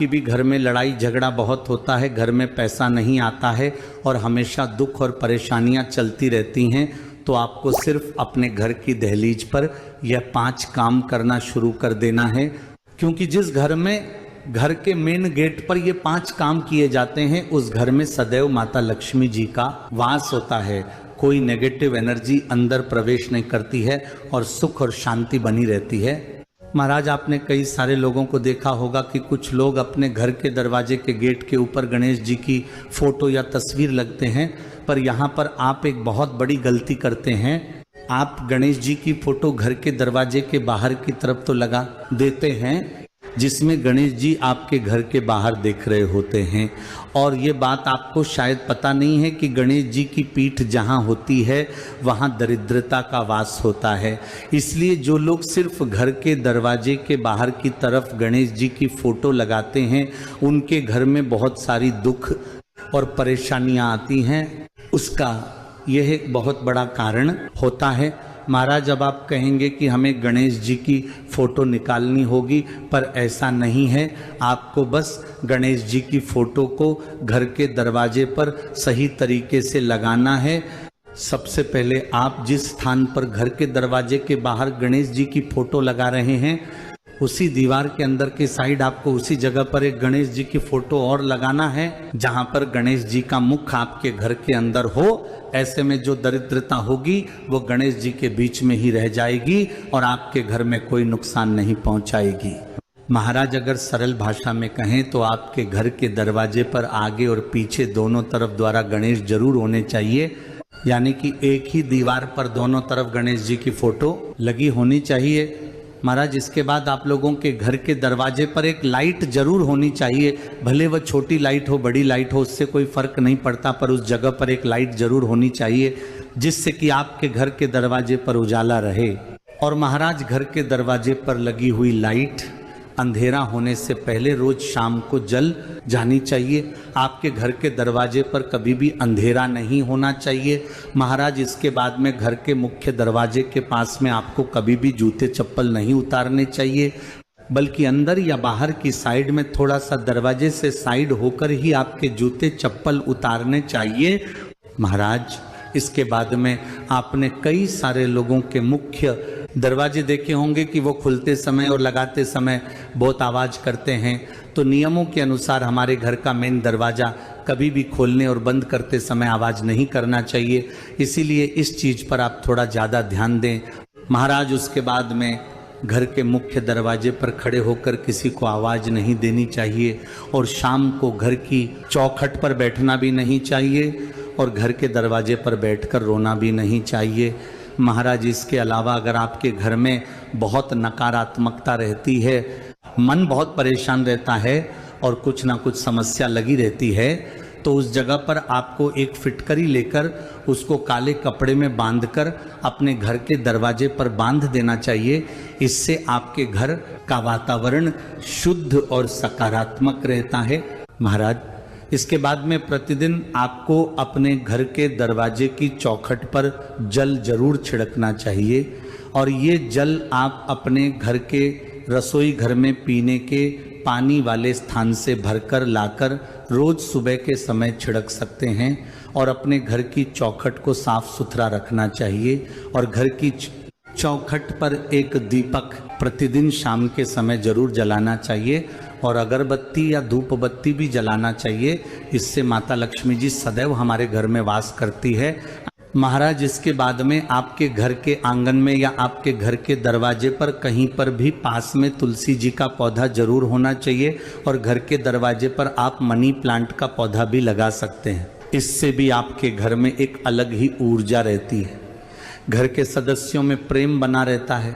कि भी घर में लड़ाई झगड़ा बहुत होता है, घर में पैसा नहीं आता है और हमेशा दुख और परेशानियां चलती रहती हैं, तो आपको सिर्फ अपने घर की दहलीज पर यह 5 काम करना शुरू कर देना है। क्योंकि जिस घर में घर के मेन गेट पर ये 5 काम किए जाते हैं, उस घर में सदैव माता लक्ष्मी जी का वास होता है। कोई नेगेटिव एनर्जी अंदर प्रवेश नहीं करती है और सुख और शांति बनी रहती है। महाराज, आपने कई सारे लोगों को देखा होगा कि कुछ लोग अपने घर के दरवाजे के गेट के ऊपर गणेश जी की फोटो या तस्वीर लगते हैं, पर यहाँ पर आप एक बहुत बड़ी गलती करते हैं। आप गणेश जी की फोटो घर के दरवाजे के बाहर की तरफ तो लगा देते हैं, जिसमें गणेश जी आपके घर के बाहर देख रहे होते हैं। और ये बात आपको शायद पता नहीं है कि गणेश जी की पीठ जहाँ होती है वहाँ दरिद्रता का वास होता है। इसलिए जो लोग सिर्फ घर के दरवाजे के बाहर की तरफ गणेश जी की फोटो लगाते हैं, उनके घर में बहुत सारी दुख और परेशानियाँ आती हैं। उसका यह एक बहुत बड़ा कारण होता है। महाराज, अब आप कहेंगे कि हमें गणेश जी की फोटो निकालनी होगी, पर ऐसा नहीं है। आपको बस गणेश जी की फोटो को घर के दरवाजे पर सही तरीके से लगाना है। सबसे पहले आप जिस स्थान पर घर के दरवाजे के बाहर गणेश जी की फोटो लगा रहे हैं, उसी दीवार के अंदर की साइड आपको उसी जगह पर एक गणेश जी की फोटो और लगाना है, जहां पर गणेश जी का मुख आपके घर के अंदर हो। ऐसे में जो दरिद्रता होगी वो गणेश जी के बीच में ही रह जाएगी और आपके घर में कोई नुकसान नहीं पहुंचाएगी। महाराज, अगर सरल भाषा में कहें तो आपके घर के दरवाजे पर आगे और पीछे दोनों तरफ द्वारा गणेश जरूर होने चाहिए। यानी कि एक ही दीवार पर दोनों तरफ गणेश जी की फोटो लगी होनी चाहिए। महाराज, इसके बाद आप लोगों के घर के दरवाजे पर एक लाइट जरूर होनी चाहिए। भले वह छोटी लाइट हो बड़ी लाइट हो, उससे कोई फर्क नहीं पड़ता, पर उस जगह पर एक लाइट जरूर होनी चाहिए, जिससे कि आपके घर के दरवाजे पर उजाला रहे। और महाराज, घर के दरवाजे पर लगी हुई लाइट अंधेरा होने से पहले रोज शाम को जल जानी चाहिए। आपके घर के दरवाजे पर कभी भी अंधेरा नहीं होना चाहिए। महाराज, इसके बाद में घर के मुख्य दरवाजे के पास में आपको कभी भी जूते चप्पल नहीं उतारने चाहिए, बल्कि अंदर या बाहर की साइड में थोड़ा सा दरवाजे से साइड होकर ही आपके जूते चप्पल उतारने चाहिए। महाराज, इसके बाद में आपने कई सारे लोगों के मुख्य दरवाजे देखे होंगे कि वो खुलते समय और लगाते समय बहुत आवाज़ करते हैं। तो नियमों के अनुसार हमारे घर का मेन दरवाज़ा कभी भी खोलने और बंद करते समय आवाज़ नहीं करना चाहिए। इसीलिए इस चीज़ पर आप थोड़ा ज़्यादा ध्यान दें। महाराज, उसके बाद में घर के मुख्य दरवाजे पर खड़े होकर किसी को आवाज़ नहीं देनी चाहिए और शाम को घर की चौखट पर बैठना भी नहीं चाहिए और घर के दरवाजे पर बैठकर रोना भी नहीं चाहिए। महाराज, इसके अलावा अगर आपके घर में बहुत नकारात्मकता रहती है, मन बहुत परेशान रहता है और कुछ ना कुछ समस्या लगी रहती है, तो उस जगह पर आपको एक फिटकरी लेकर उसको काले कपड़े में बांधकर अपने घर के दरवाजे पर बांध देना चाहिए। इससे आपके घर का वातावरण शुद्ध और सकारात्मक रहता है। महाराज, इसके बाद में प्रतिदिन आपको अपने घर के दरवाजे की चौखट पर जल जरूर छिड़कना चाहिए और ये जल आप अपने घर के रसोई घर में पीने के पानी वाले स्थान से भरकर लाकर रोज सुबह के समय छिड़क सकते हैं। और अपने घर की चौखट को साफ सुथरा रखना चाहिए और घर की चौखट पर एक दीपक प्रतिदिन शाम के समय जरूर जलाना चाहिए और अगरबत्ती या धूप बत्ती भी जलाना चाहिए। इससे माता लक्ष्मी जी सदैव हमारे घर में वास करती है। महाराज, इसके बाद में आपके घर के आंगन में या आपके घर के दरवाजे पर कहीं पर भी पास में तुलसी जी का पौधा जरूर होना चाहिए और घर के दरवाजे पर आप मनी प्लांट का पौधा भी लगा सकते हैं। इससे भी आपके घर में एक अलग ही ऊर्जा रहती है, घर के सदस्यों में प्रेम बना रहता है।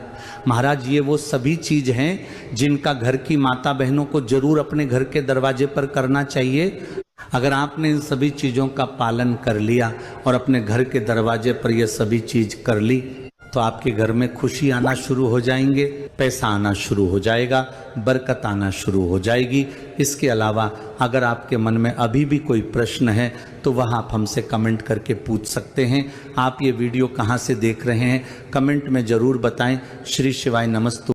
महाराज, ये वो सभी चीज़ हैं जिनका घर की माता बहनों को जरूर अपने घर के दरवाजे पर करना चाहिए। अगर आपने इन सभी चीज़ों का पालन कर लिया और अपने घर के दरवाजे पर यह सभी चीज़ कर ली, तो आपके घर में खुशी आना शुरू हो जाएंगे, पैसा आना शुरू हो जाएगा, बरकत आना शुरू हो जाएगी। इसके अलावा अगर आपके मन में अभी भी कोई प्रश्न है तो वह आप हमसे कमेंट करके पूछ सकते हैं। आप ये वीडियो कहाँ से देख रहे हैं कमेंट में ज़रूर बताएं। श्री शिवाय नमस्तु।